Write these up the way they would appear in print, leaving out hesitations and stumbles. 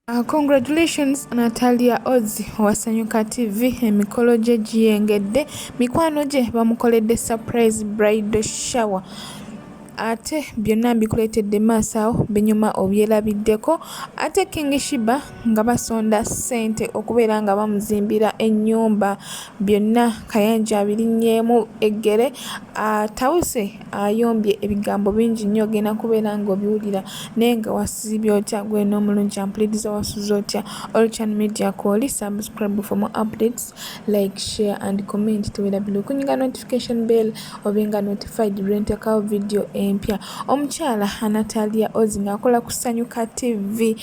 Congratulations Talia wa Sanyuka TV emikolo gye giyengedde mikwano gye bamukoledde surprise bridal shower ate byonna mbikuleetedde maaso awo binyuma obyerabiddeko ate King Sheebah nga basonda ssente okubeera nga bamuzimbira ennyumba byonna kayanja abirinnyeemu eggere atawuse ayombye ebigambo bingi nnyo ogenda kubeera ng'obiwulira naye nga wasibye otya gwe n'omulungi ampuliriza wasuze otya All-Channel Media Call subscribe for more updates like share and comment tubeera below kunyiga notification bell obenga notified rentekawo video empya omukyala Talia ng'akola ku Sanyuka TV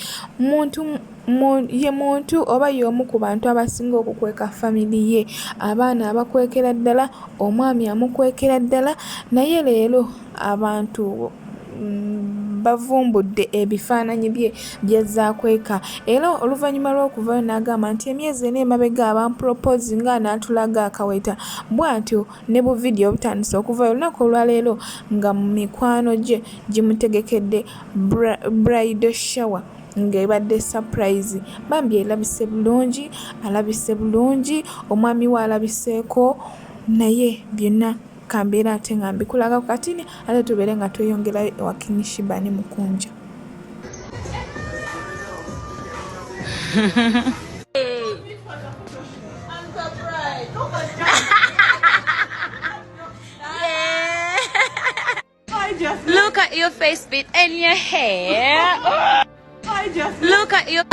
ye muntu oba y'omu ku bantu abasinga okukweka family ye abaana abakwekera ddala omwami amukwekera ddala naye leero abantu bavumbudde ebifaananyi bye by'ezaakweka era oluvannyuma lw'okuvayo n'agamba nti emyezi ena emabega abampropose nga n'atulaga akaweta bw'atyo ne bu vidiyo butandise okuvayo olunaku olwaleero nga mu mikwano gye gimutegekedde bridal shower ng'ebadde surprise bambi alabise bulungi omwami we alabiseeko naye byonna kambeera ate nga mbikulaga ku katini ate tubeere nga tweyongerayo ewa King Sheebah ne Mukunja. Look at your face bit and your hair. Look at your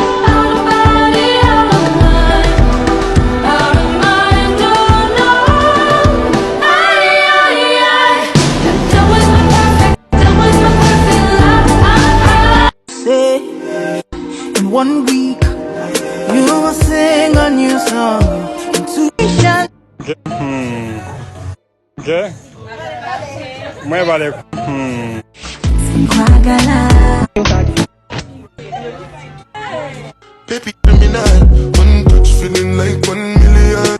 in 1 week you will sing a new song. Okay. Muévale. Baby criminal, one touch feeling like 1 million.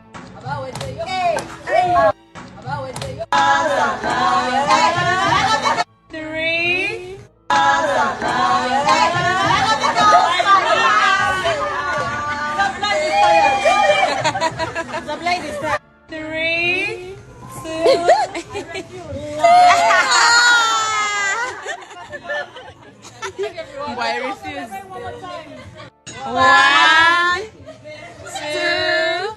Why refuse? 1, 2,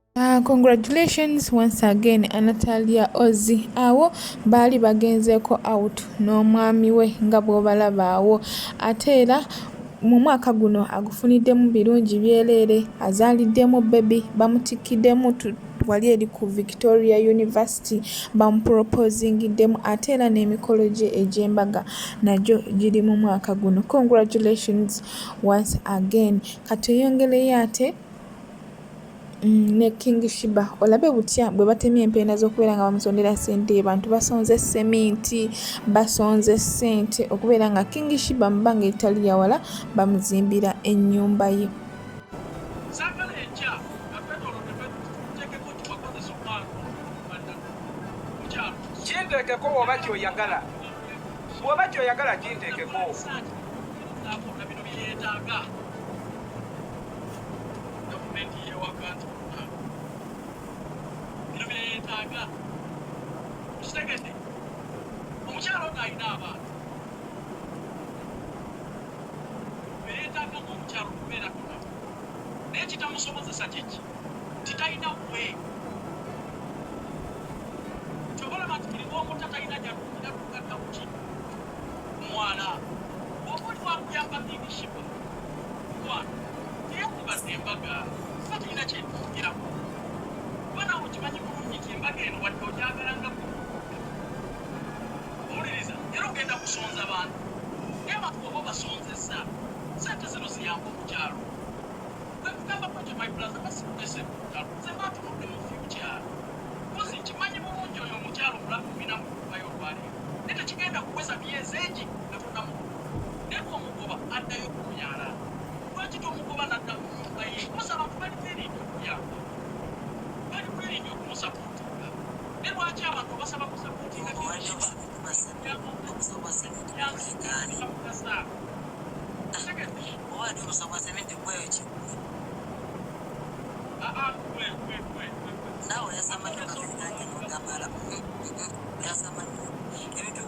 3. Congratulations once again Talia awo baali bagenzeeko out n'omwami we nga bw'obalaba awo ate era mu mwaka guno agufuniddemu birungi byereere azaaliddemu baby bamutikiddemu wali eri ku Victoria University bamuproposingiddemu ate era n'emikolo gye egy'embaga nagyo giri mu mwaka guno. Congratulations once again katuyongereyo ate ne King Sheebah olabe butya bwe batemye empeena z'okubeera nga bamusondera ssente bantu basonze seminti basonze ssente okubeera nga King Sheebah mu bbanga eritali yawala bamuzimbira ennyumba ye. Kinteekeko oba ky'oyagala kinteekeko. Omukyala ono alina abaana beetaaga ng'omukyala okubeera kona naye kitamusobozesa kiki titalina bwe kyobalaba nti buli omuta talina gyalukira kugadda kuki muwala oba oli wakuyamba King Sheebah mwana teyakubadde embaga sa tulina kyetuugiramu kuba naawe kimanyi bulungi nti embaga eno wadde ogyagalanga owuliriza era ogenda kusonza bantu naye abantu oba basonzesa sente zino ziyamba omukyalo kwekugamba kwekyo my brother basikulese mukyalo ze batunudde mu future kozi kimanyi bulungi oyo omukyalo mulamu bina mu kuba y'olwaleero naye tekigenda kukweza myezi egi nga tonamu naye bw'omugoba addayo ku munyala lwaki tomugoba n'adda mu nyumba ye kosa abantu bali ferindi okuyamba bali ferindi okumusapotinga ne lwaki abantu basaba kusapotinga King Sheebah Chikani. What do so was in the way? Now, there's someone who can Gamala. There's someone who you did a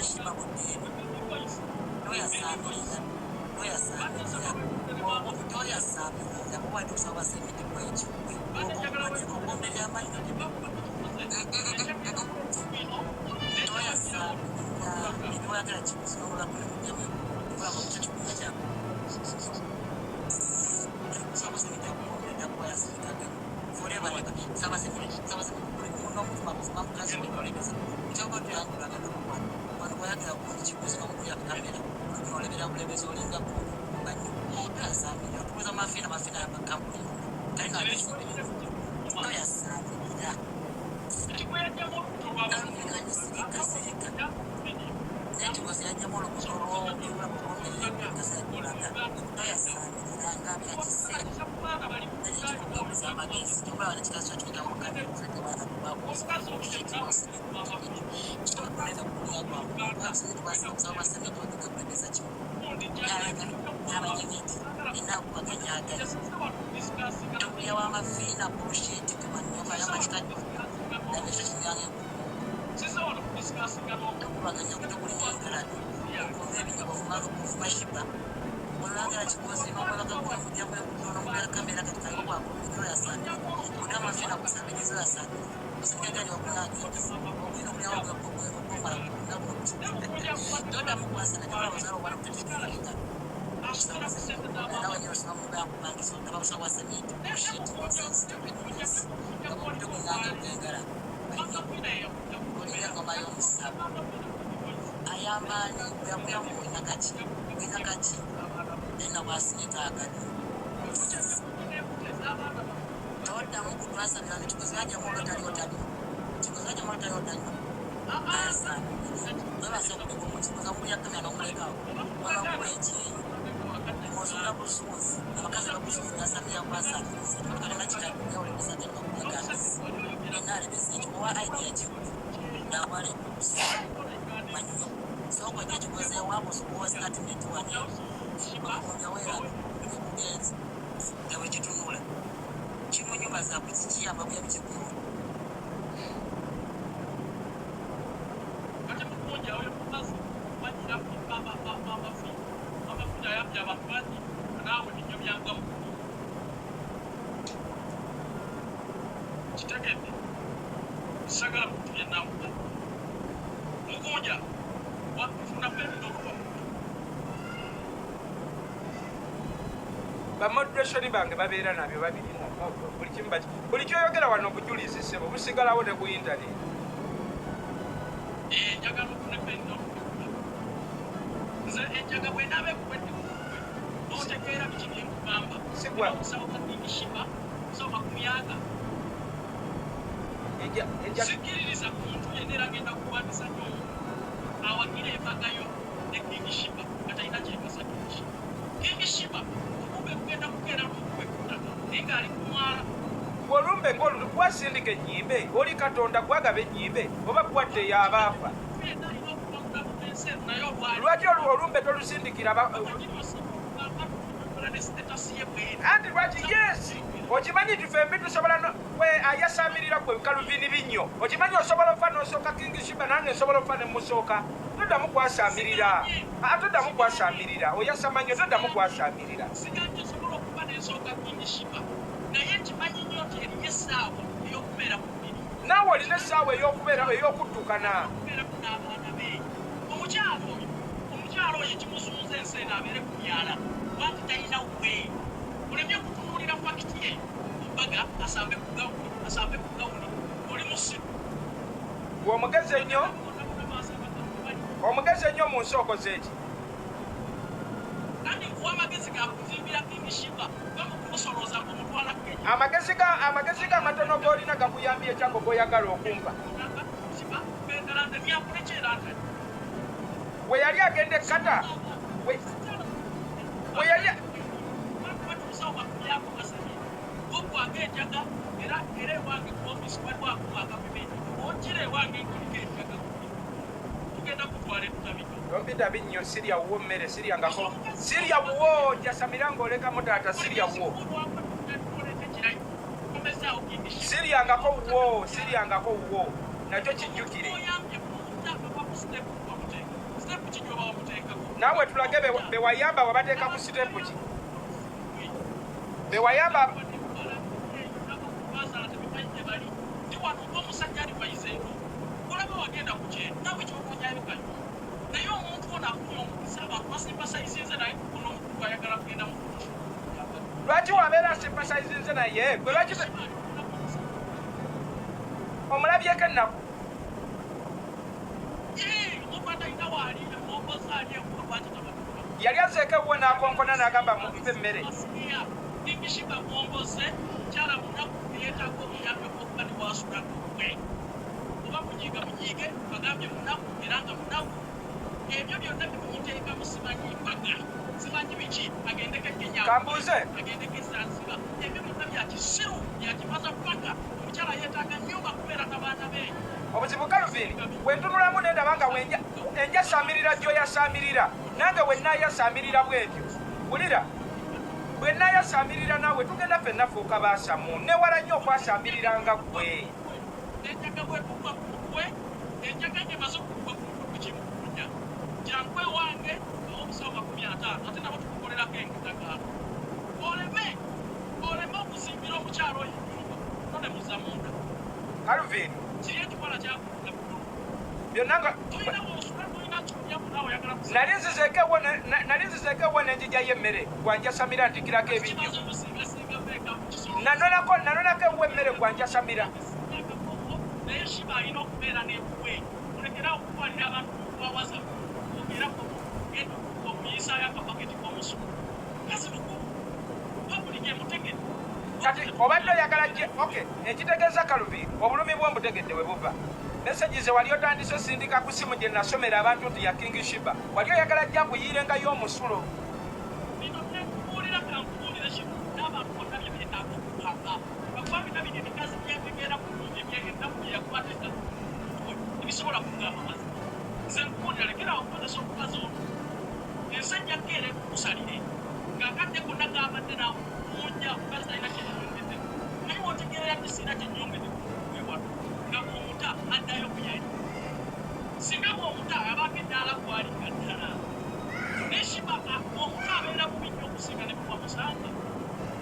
Sheebah would be. No, your son, no, your son, no, your son, the boy who saw us in the way. No, your son, you are going to choose no one. Moderation bange babeera nabyo babiri buli kyoyogera wano obujulizi ssebo busigalawo ne ku internet. Njagala okunependa nze enjaga bwenaabe kuwedde n'otegeera biki bye nkugamba okusawo ka King Sheebah kusoma ku myaka sikiririza ku muntu yenna era agenda kukwatisa nnyo awagira embagayo ne King Sheebah nga talina kyekasa King Sheebah kugenda kukeera n'okukwekutta naye ng'ali ku mwala olumbe ng'olulu gwasindika ennyimbe oli katonda gwagaba ennyimbe oba gwadde y'abaafa lwaki olumbe tolusindikira anti lwaki yesi okimanyi tufe tusobola we ayasamirira gwe kaluvini binnyo okimanyi osobola ofa n'osooka King Sheebah nange nsobola ofa ne musooka toddamu kwasamirira toddamu kwasamirira oyasamanyo toddamu kwasamirira naawe olina essaawa ey'okubeera ey'okuddukana omukyalo oyo kimusunza ensi eno abeere ku myala wanti talina we olemye okutunuulira fakiti ye Embaga asambe ku gawuni oli musiru omugezi ennyo mu nsi okoze eki kandi nkuwa amagezi gakuzimbira King Sheebah bamukumusoloza kumutwala Kenya amagezi gamatono g'olina gakuyambye ekyago goyagala okumpa we yali agenda ekkata we yali Lompita binyo Siria wo mmere Siria ngako. Siria wo jasamira ngoleka mutata Siria wo. Siria ngako wo. Nakyo kijjukire. Nawe tulage bewayamba wabateeka ku step ki. Bewayamba lwaki wabeera sympathizinze naye gwe lwaki omulabyeko ennaku yali azeeko ewe n'akonkona n'agamba mumpe emmere King Sheebah mwongoze kyala munaku yeetaaga obuyambi bwokka ne bwasula kwe oba munyiige bagambye munaku era nga munaku ebyo byonna bimumuteeka musimanyi Embaga simanyi biki agendeko Kenya kambuuze agendeko Zanzibar ebyo byonna byakisiru byakimaza paka omukyala yeetaaga nnyumba kubeera n'abaana be obuzibu Calvin bwentunulamu nendaba nga enjasamirira gyoyasamirira nange wennayasamirira bwetyo wulira bwenna yasamirira naawe tugenda ffenna fuuka baasamu newala nnyo okwasamirira nga gwe enjaga bwekuba kukwe enjaga ngemaze okukuba kukimukunya jankwe wange omusawo 50 ate nabo tukukolerako engitagaano oleme okuzimbira omukyalo oyo ennyumba none muzamunda Calvin kiri ekikola kyakuga byonna nga tulina bwosula tulina kyonyamu naawe oyagala nali nzizeeko ewo n'enjija y'emmere gwanjasamira ntikirako ebijjo nanonako ewo emmere gwanjasamira naye Sheebah alina okubeera n'ebuwe olekera okutwalira abantu kubawaza ogerako genda okuyisaayo akapaketi k'omusuku kasibuku pabulik emutegedde kati obadde oyagala ekitegeeza Calvin obulumi bw'ombutegedde we buva meseji ze wali otandise osindika ku simu gye nasomera abantu nti ya King Sheebah wali oyagala jja kuyiirengayo omusulo bino nekubuulira kankubuulire kimu n'abantu bonna bye beetaaga okugamba bakuba bina bino emikazi byentegeera ku ennaku bye yakwateka ebisobola kugamba mazima nze nkubuulira lekerawo okukozesa omukazi ono ensajja keera ekukusalire ng'akadde konna kaabadde namunya omukazi talina kyenyongedde naye wotegeerera tisiina kyenyongedde wewano nga omuta addayo kuyayi singa omuta abanga eddaala kwalinga ddala ne Sheebah omuta abeera bubi nnyo okusinga ne bwamusanga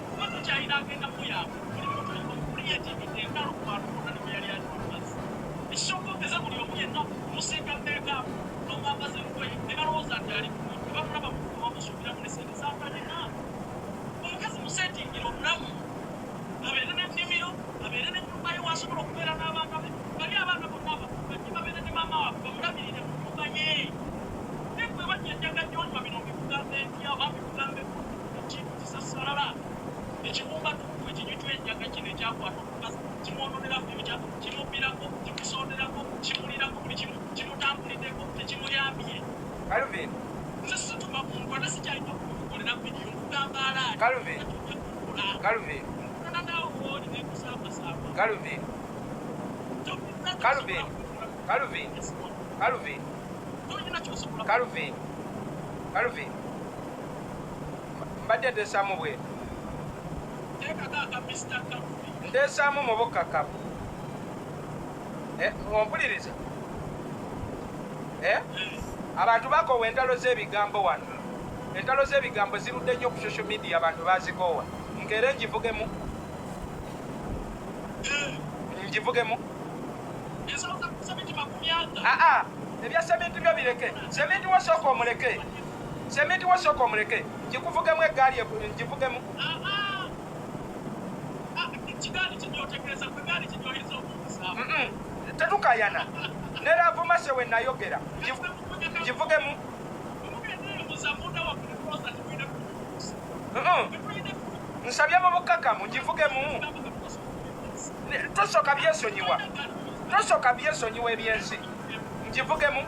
kuba tukyalina agenda muyamba buli muntu omukuliyetibidde engalo ku bantu bonna ne bwe yali ali mumazi ekisokogeza buli omu yenna omusinga mmeeka n'omwambaza engoye ne balowooza nti ali bulungi ne bamulaba bamusuubiramu ne sente zaakalina omukazi museetingira omulamu abeere n'ennimiro abeere n'ennyumba ye wasobola okubeera n'abaana be bali abaana bonna bajje babeere ne maama waabwe bamulabirire mu nnyumba ye naye bwe bajja enjaga gyonywa bino mbikugambe ntya oba mbikugambe ekintu kisasalala ekibumbatuku ekinywi enjaga kino ekyakwata omukazi kimwononeraku ebikyako kimubbirako kimusonderako kimulirako buli kimu kimutambuliddeko tekimuyambye Calvin nze situma muntu ate sikyalina okumukolera vidiyo nkugamba alaali Calvin nanaawooli nekusaambasamba Calvin mbadde nteesaamu bweru teekakaaka Mr. Calvin nteesaamu mu bukkakkamu ompuliriza abantu bakoowa entalo z'ebigambo wano entalo z'ebigambo zirudde nnyo ku social media abantu bazikoowa nkeere njivugemu ebya sementi byo bireke sementi wasooka omuleke njikuvugemu eggaali njivugemu tetukayana neravumase we nayogera njivugemu nsabye mu bukkakkamu njivugemu tosooka byesonyiwa ebyensi njivugemu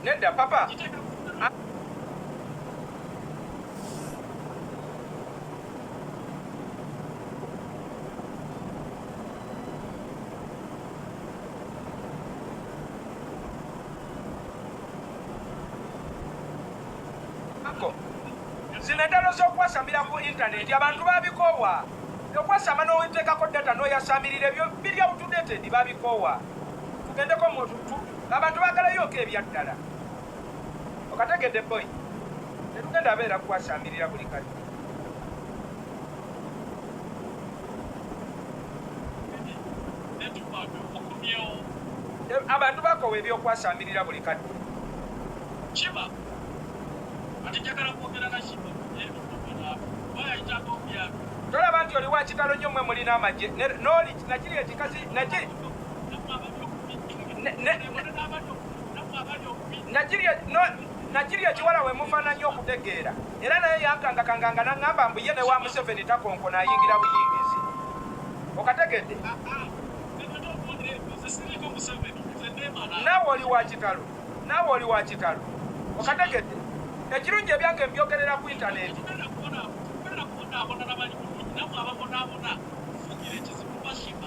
nedda papa zino endalo z'okwasamira ku intaneti abantu babikoowa okwasama n'owiteekako data n'oyasamirira ebyo biri outdated babikoowa tugendeko abantu bagalayooko ebyaddala okategedde boy tetugenda abeera kukwasamirira buli kati abantu bakoowa ebyokwasamirira buli kati Sheebah ati njagala kwogera na Sheebah tolaba nti oli wakitalo nnyo mmwe mulina amagye noli nakiri ekikazi nakiri ekiwala we mufaananyi okutegeera era naye yankangakanganga naŋŋamba mbu ye ne wa Museveni takonkona ayingira buyingizi okategedde naawe oli wa kitalo okategedde ekirungi ebyange mbyogerera ku intaneti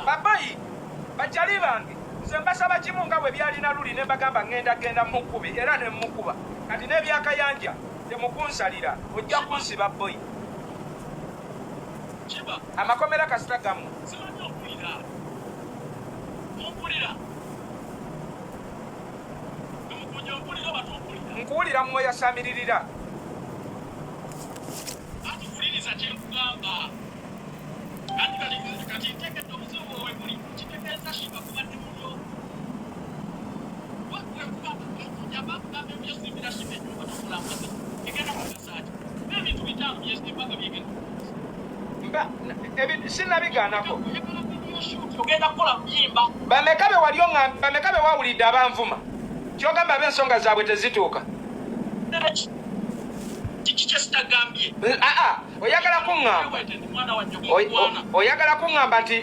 babayi bajjali bange nze mbasaba kimu nga bwe byalina luli ne mbagamba ŋŋenda mukubi era ne mukuba kati n'ebyakayanja temukunsalira ojja kunsiba boyi amakomera kasita gammwe nkuwulira mmwe yasamiririra sinabigaanako bameka be wawulidde abanvuma kyogamba ab'ensonga zaabwe tezituuka oyagala kuŋŋamba nti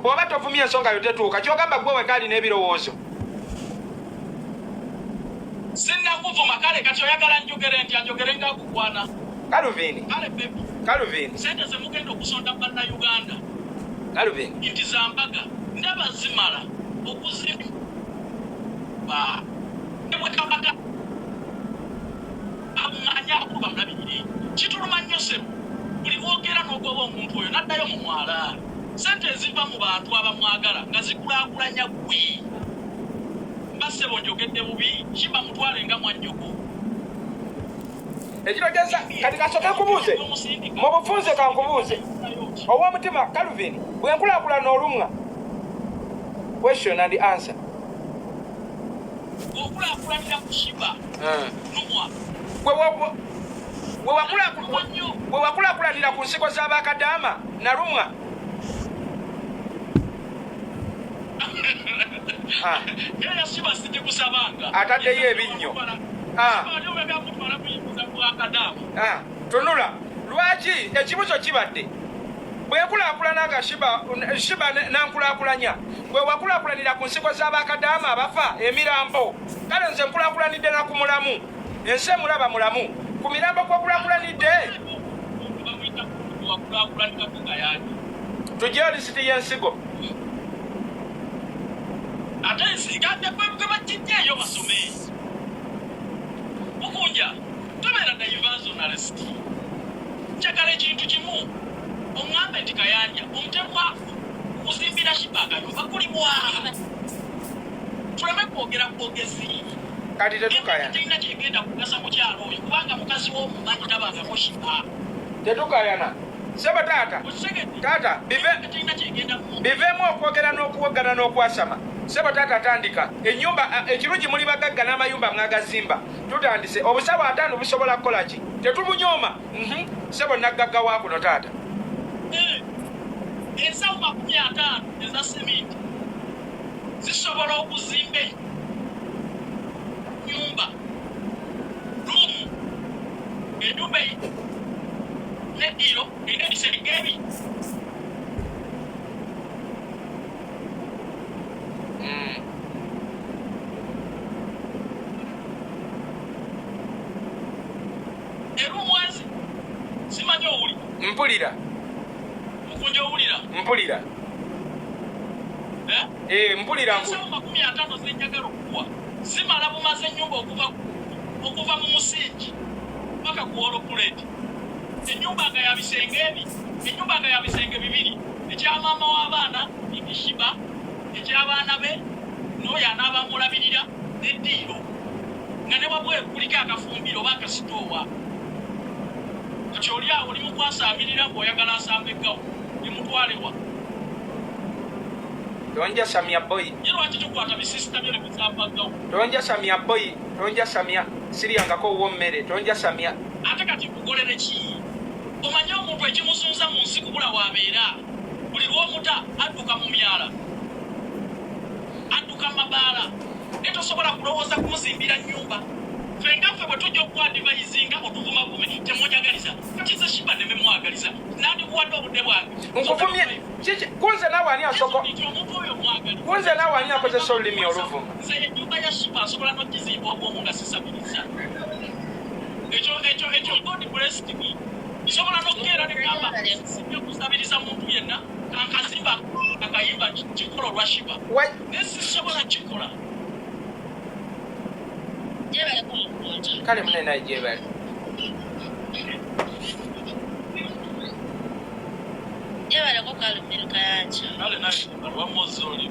bw'oba tovumya ensonga yo tetuuka kyogamba gwe wekali n'ebirowoozo sinnakuvuma kale kati oyagala njogere nti anjogere ngakukwana Kaluvini sente zemugenda okusonda bannayuganda Kaluvini nti zambaga ndaba zimala okuzimba ebwekabaka amanya akuba mulabiriri kituluma nnyo semu buli bwogera n'ogoba omuntu oyo n'addayo mu mwala sente eziva mu bantu abamwagala nga zikulaakulanya gwi mbasebo njogedde bubi Sheebah mutwale nga mwannyoko ekirogeza kati kasooke nkubuuze mu bufunze kankubuuze ow'omutima Kaluvini bwe nkulaakulana olumwa question and answer okulaakulanira ku Sheebah numwa bwe wakulaakulanira ku nsiko z'abakadaama nalumwa era Sheebah sigikusabanga ataddeyo ebinnyo tunula lwaki ekibuzo kibadde bwe nkulaakulananga Sheebah nankulaakulanya bwe wakulaakulanira ku nsiko z'abakadaama abafa emirambo kale nze nkulaakulanidde na ku mulamu ensi emulaba mulamu ku mirambo kwokulaakulanidde tugyeyo lisiti y'ensigo ate ensigande bwe bakijjeeyo basome mukunja tobeera diversionalist njagala ekintu kimu oŋŋambe nti kayanja omutemwafu kuzimbira Sheebah akayumba kulimwa tuleme kwogera kwogezi kati tetukayana terina kyegenda kugasa mukyalo oyo kubanga mukazi w'omumanyi tabangako Sheebah tetukayana sebo taata biveemu okwogera n'okuwogana n'okwasama sebo taata tandika ennyumba ekirungi muli bagagga n'amayumba mwagazimba tutandise obusawo 5 busobola kukola ki tetumunyooma sebo naggagga wa kuno taata ensawo 50 eza sementi zisobola okuzimba nyumba lumu ennyumba nediro erina ebisenge ebi erumwazi simanyi owulira mpulira mukunja owulira mpulira mpulira ensawo 50 zenjagala okuwa zimala bumaze ennyumba okuva mu musingi paka ku wolokuleti enyumbaga ya bisenge ebi enyumbaga ya bisenge bibiri ekya mama w'abaana King Sheebah eky'abaana be n'oyo anaabamulabirira n'eddiiro nga ne wabwe kuliko akafumbiro oba akasitoowa kati oli awo oli mukwasaamirira ng'oyagala asambeggawo emutwalewa tonja samia boy ye lwaki tukwata bisisita byo ne bizambaggawo tonja samia boy tonja samia siriyangako ow'ommere tonja samia ate kati kugolere ki omanye omuntu ekimusunza mu nsi kubula wabeera buli lw'omuta adduka mu myala adduka mabaala ne tosobola kulowooza kumuzimbira nnyumba fengaffe bwe tujja okwadivaizinga otuvumavume temwejagaliza kati ze Sheebah ne memwagaliza nandikuwadde obudde bwange nkuvumye kunze naawe ani asoko omuntu oyo mwagaliza kunze naawe ani akozesa olulimi oluvuma nze ennyumba ya Sheebah asobola n'okizimba obwomu nga sisabiriza ekyo God blessed me nsobola n'okukeera ne gamba sijja kusabiriza muntu yenna kankazimba akayimba kikola olwa Sheebah ne sisobola kikola kale mune naye gyebali yebaleko kalumira kayanja kale naye wamoze oli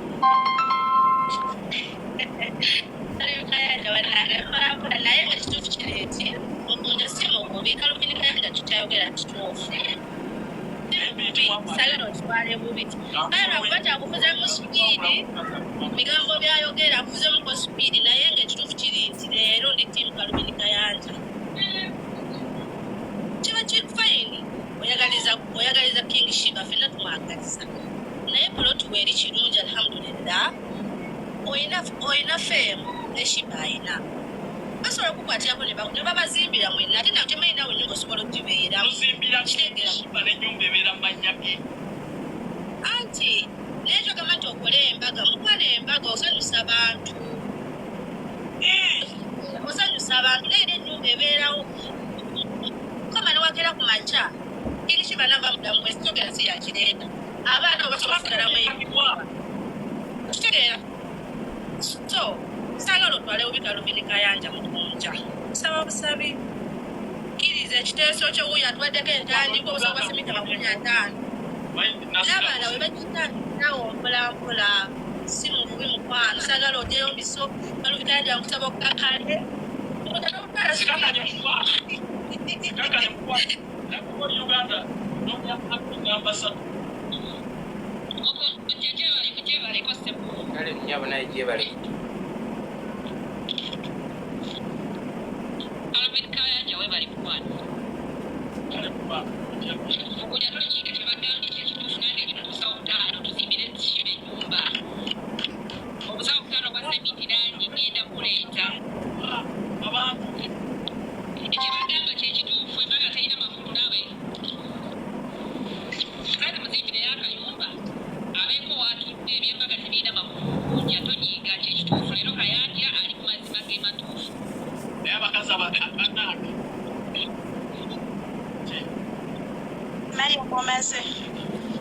kayanja wanaakola naye ekituufu kireeti omuntu si mukubi kalumira kayanja tutayogera kituufu sagala otwale bubi kale nakukwata akufuza mu supiidi bigambo byayogera akufuzemu ku supiidi naye ngaekituufu kiri nti leero ndi tiimu kalumira kayanja kiba kiri fayini oyagaliza King Sheebah fenna tumwagaliza naye poloti weeri kirungi alhamdulillah oyina feemu ne Sheebah ayina basobola okukwatiramu ne babazimbira mwenna ate nawe temanyi nawe ennyumba osobola okugibeeramu tuzimbira Sheebah n'ennyumba ebeera mu mannya ge anti naye kyogamba nti okole embaga mukwana embaga osanyusa abantu naye n'ennyumba ebeerawo kama newagera ku makya King Sheebah nava mudamu esitogera si yakireeta abaana obasobola kudalamu ebikwa kitegeera so sagala otwalewo bikalumira kayanja mukunja nsaba busabi kkiriza ekiteeso kyowuyo atwaddeko entandikwa obusobo bwa simita 50 n'abaana we bakitandikirawo mpolampola si mububi mukwano sagala oteyo mbiso kalumira kayanja nkusaba okukakale Uganda n'okugamba satu kale nnyabo naye gyebali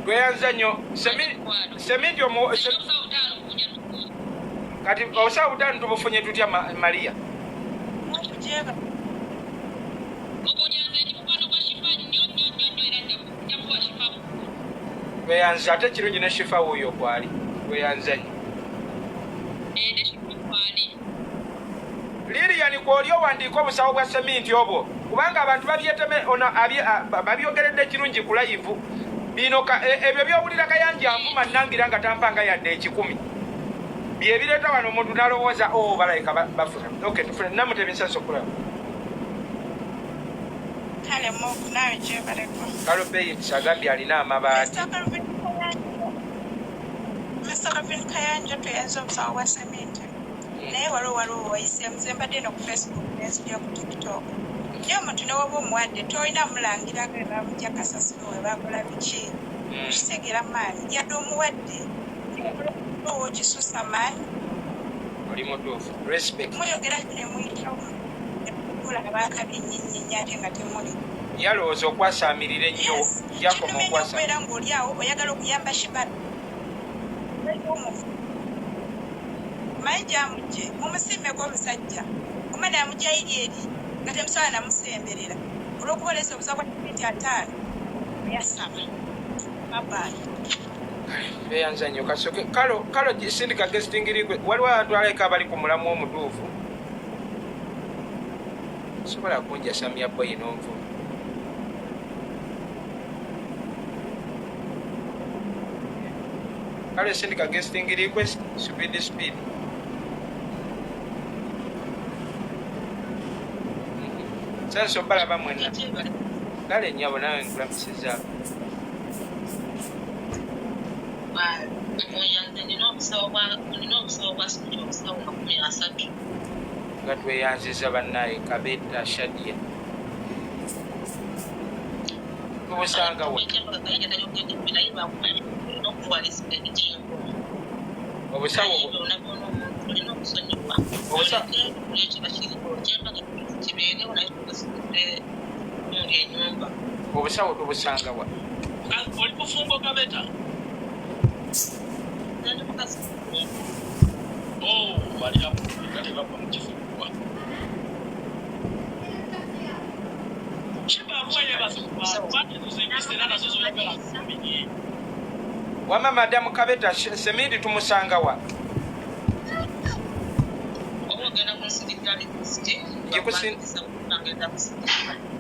gweyanza nnyo semindi kati osawutani tubufunye tutya Maria gweyanza ate kirungi ne Shifa wuuyo kwali gweyanza nnyo Lilian kwoli owandiika obusawo bwa seminti obwo kubanga abantu babyogeredde kirungi ku live bino ebyo byowulira kayanja nvuma nangira nga tampanga yadde 10 byebireeta wano omuntu nalowooza balayika bafuna tufune namutebinsaso kulaba kalo beyits agambye alina amabaati kayanja tuyanza obusawo bwa seminti naye waliwo wayise mbadde no ku Facebook nenzija ku TikTok ye omuntu newaba omuwadde tolina mulangira nga bamujja kasasiro we bakola biki kitegera maani yadde omuwadde owo kisusa maani oli mutuufu respect muyogera nemuyitawo bakabye nnyinnyinnya ate nga temuli yalowooza okwasaamirira ennyo yakoma okubeera ng'oli awo oyagala okuyamba Sheebah mayi gyamugje mumusimmeko omusajja omwana yamugya iri eri nga temusobola namusemberera olw'okubalesa obusawo bwa miniti 5 yasaba babayi beyanza nnyo kasoke kalo sindika gestingirikwe waliwo abantu alayika abali ku mulamu omutuufu sobola kunjasamya boyi n'onvu kale sindika gestingirikwe speed sasa balaba mwenna kale nnyabo nawe nkulamusiza nga tweyanziza bannaye Kabeta Shadia tubusanga we obusawo obusawo tubusanga wa oli kufumbo Kabeta bali hapo kati bapa mchifungwa Sheebah mwenye basi watu tuzingize nana zozo yapela kumini wama madamu Kabeta semindi tumusanga wa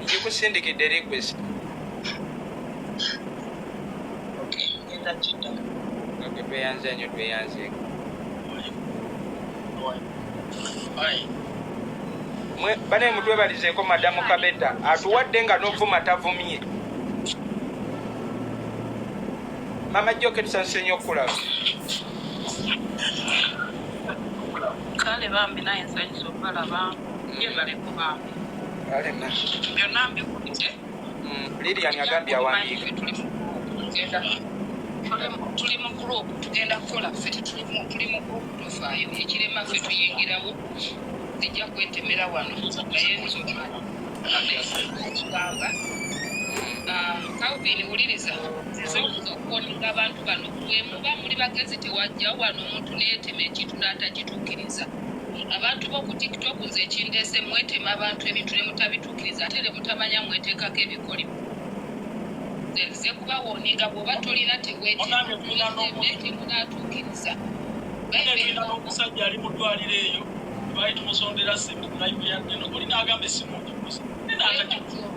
Ngikusindikidde request tweyanze nnyo tweyanze bane mutwebalizeeko madamu Kabeta atuwadde nga n'ovuma tavumye mama Joke tusanise nnyo okulaba kale bambi naye nsanyusa obalaba yebaleko bambi alema byonna mbikutte Lilian agambye awandiika tuli mu group tugenda kukola ffe tuli mu group tofaayo ekirema ffe tuyingirawo zijja kwetemera wano naye nzokugamba Calvin wuliriza zisobola okukoninga abantu bano bwe muba muli bagezi tewajjawo wano omuntu neetema ekintu n'atakituukiriza abantu b'oku TikTok nze ekindeese mwetema abantu ebintu ne mutabituukiriza ate ne mutamanya mweteekako ebikolimo nze kubawoninga bw'oba tolina teweetemunatuukiriza omusajja ali mu ddwaliro eyo baali tumusondera simu live yaddeno olina agamba essimu ogikusa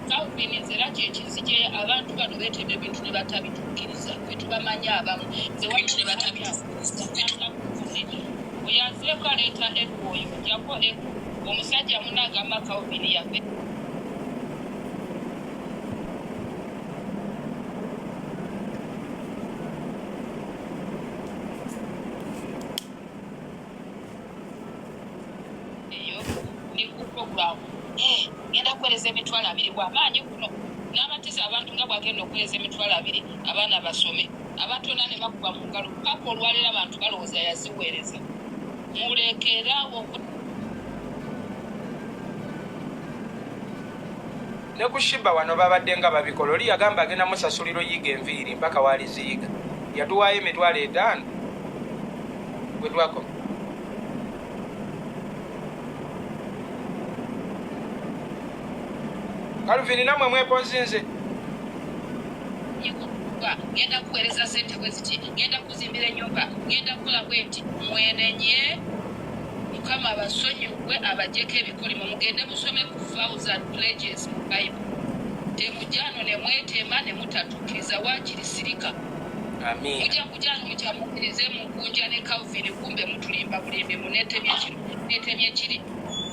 Calvin nzera kyekizije abantu bano beetema ebintu ne batabituukiriza kwe tubamanya abamu nze watu ne batabituukiriza oyazeeko aleeta eku oyo jako eku omusajja munagamba Calvin yave genda kuweereza emitwalo 2 bw'amaanyi kuno n'amatiza abantu nga bwagenda okuweereza emitwalo 2 abaana basome abantu bonna ne bakuba mu ngalo paka olwaleero abantu balowooza yaziweereza mulekeraawo ne ku Sheebah wano babadde nga babikola oli yagamba agenda musasuliro yiga enviiri mpaka waaliziyiga yatuwaayo emitwalo 5 bwe twakoma Calvin namwe mweponzinze genda kuweereza sente bwe ziti genda kuzimbira ennyumba genda kukola bwenti mwenenye mukama abasonyiwe abajjeko ebikolimo mugende musome ku 1000 pledges mu Bible temujjano ne mwetema ne mutatuukiriza waakiri sirika amin mujja kujjano mukyamukirize mukunja ne Calvin kumbe mutulimba bulimbi muneetemye ekiri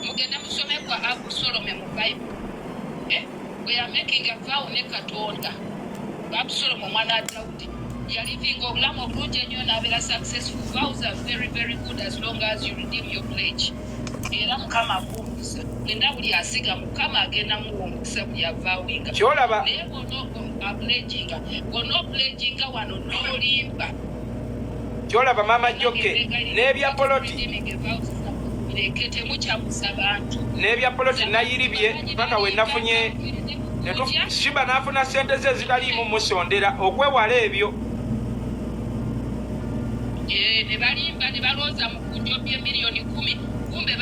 mugende musome kwa Absalom mu Bible we are making a vow ne Katonda Absalom omwana Daudi yalivinga obulamu obulungi ennyo n'abeera successful. Vows are very very good as long as you redeem your pledge. Era mukama akuwummuza genda buli asiga mukama agenda muwummuza buli avawinga kyolaba naye bw'ono pledginga wano n'olimba kyolaba mama Joke n'ebya poloti temukyamusa bantu n'ebya poloti nayiribye mpaka we nafunye Sheebah n'afuna sente ze zitaliimu musondera okwewala ebyo ne balimba ne balooza mu kunjo bye miliyoni 10 kumbe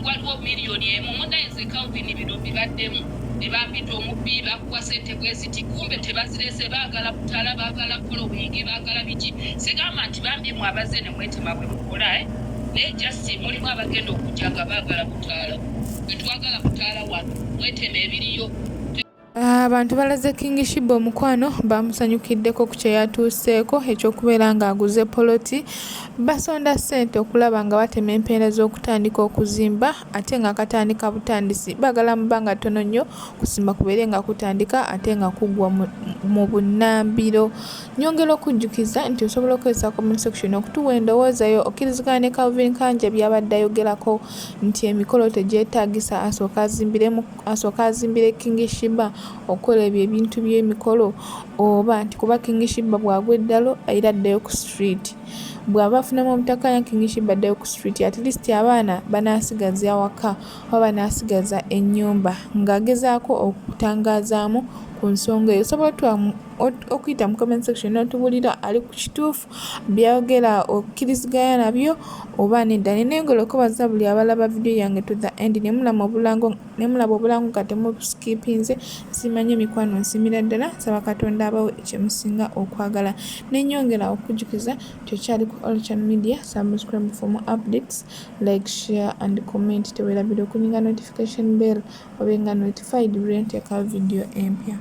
waliwo miliyoni emu mundayenze Calvin bino bibaddemu ne bampita omubbi bakuwa ssente bwe ziti kumbe tebazirese baagala butaala baagala kukola obuyingi baagala biki sigamba nti bambimu abaze ne mwetema bwe mukola naye just mulimu abagenda okujja nga baagala butaala bwe twagala butaala wano mwetema ebiriyo. Abantu balaze King Sheebah omukwano bamusanyukiddeko ku kye yatuuseeko ekyokubeera ng'aguze poloti basonda ssente okulaba nga batema empeera z'okutandika okuzimba ate nga katandika butandisi baagala mu bbanga ttono nnyo kusimba kubeere nga kutandika ate nga kugwa mu bunnambiro. Nyongera okujjukiza nti osobola okukozesa comment section okutuwa endowoozayo okkiriziganya ne Calvin Kanja byabadde ayogerako nti emikolo tegyetaagisa asooka azimbire King Sheebah okukola ebyo ebintu by'emikolo oba nti kuba King Sheebah bw'agwa eddalo era addayo ku street bw'aba afunamu obutakkaanya King Sheebah addayo ku street at least abaana banaasigaza awaka oba banaasigaza ennyumba ng'agezaako okutangazaamu ku nsonga eyo. Osobola okuyita mu comment section n'otubulira ali ku kituufu byayogera okkiriziganya nabyo oba nedda. Nenengera okubaza buli abalaba vidiyo yange to the end ne mulaba obulango nga temusikipinze simanyi mikwano nsimira ddala nsaba Katonda abawe ekyemusinga okwagala. Nenyongera okujjukiza kyokyali ku all channel media. Subscribe for more updates, like, share and comment. Teweerabira okuninga notification bell obenga notified buli nteeka video empya.